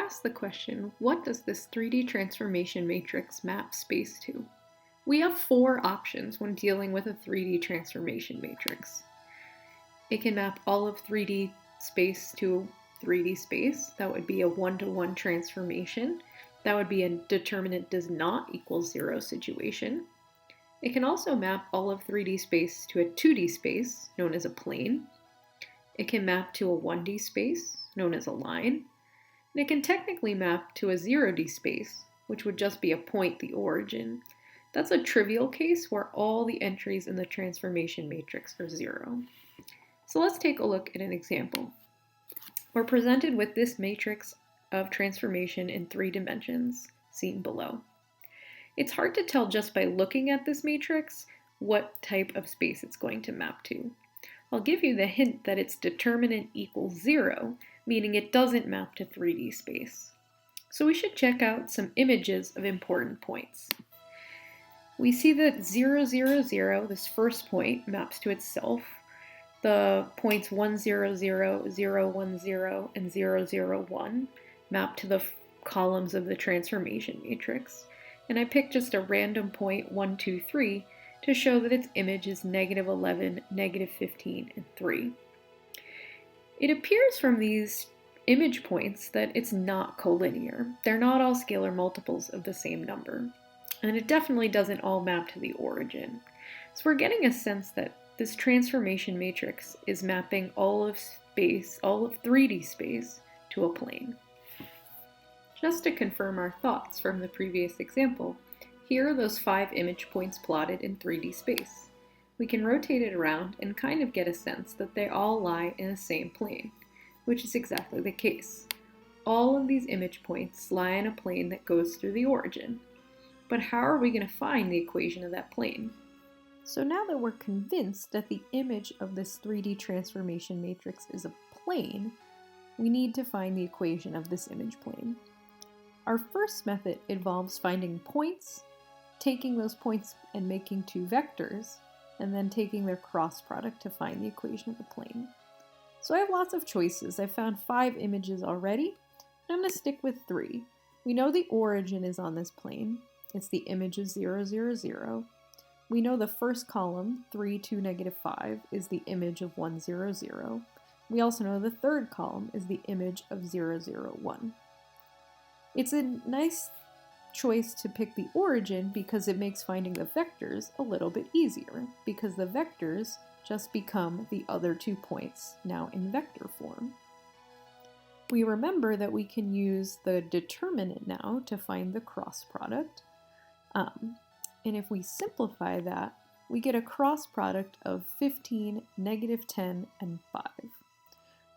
asked the question, what does this 3D transformation matrix map space to? We have four options when dealing with a 3D transformation matrix. It can map all of 3D space to 3D space. That would be a one-to-one transformation. That would be a determinant does not equal 0 situation. It can also map all of 3D space to a 2D space, known as a plane. It can map to a 1D space, known as a line. And it can technically map to a 0D space, which would just be a point, the origin. That's a trivial case where all the entries in the transformation matrix are 0. So let's take a look at an example. We're presented with this matrix of transformation in 3 dimensions, seen below. It's hard to tell just by looking at this matrix what type of space it's going to map to. I'll give you the hint that its determinant equals 0, meaning it doesn't map to 3D space. So we should check out some images of important points. We see that 0, 0, 0, this first point, maps to itself. The points 1, 0, 0, 0, 1, 0, and 0, 0, 1 map to the columns of the transformation matrix. And I picked just a random point, 1, 2, 3, to show that its image is -11, -15, and 3. It appears from these image points that it's not collinear. They're not all scalar multiples of the same number. And it definitely doesn't all map to the origin. So we're getting a sense that this transformation matrix is mapping all of space, all of 3D space, to a plane. Just to confirm our thoughts from the previous example, here are those 5 image points plotted in 3D space. We can rotate it around and kind of get a sense that they all lie in the same plane, which is exactly the case. All of these image points lie in a plane that goes through the origin. But how are we going to find the equation of that plane? So now that we're convinced that the image of this 3D transformation matrix is a plane, we need to find the equation of this image plane. Our first method involves finding points, taking those points and making 2 vectors, and then taking their cross product to find the equation of the plane. So I have lots of choices. I've found 5 images already, and I'm going to stick with 3. We know the origin is on this plane. It's the image of 0, 0, 0. We know the first column, 3, 2, -5, is the image of 1, 0, 0. We also know the third column is the image of 0, 0, 1. It's a nice choice to pick the origin because it makes finding the vectors a little bit easier, because the vectors just become the other 2 points, now in vector form. We remember that we can use the determinant now to find the cross product. And if we simplify that, we get a cross product of 15, -10, and 5.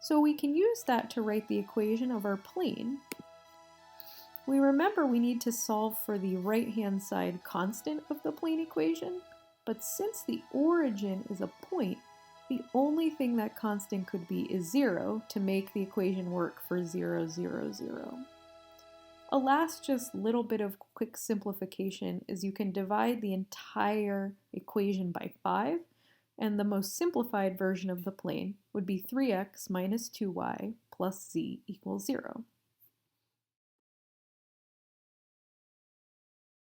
So we can use that to write the equation of our plane. We remember we need to solve for the right-hand side constant of the plane equation, but since the origin is a point, the only thing that constant could be is 0 to make the equation work for 0, 0, 0. A last just little bit of quick simplification is you can divide the entire equation by 5, and the most simplified version of the plane would be 3x minus 2y plus z equals 0.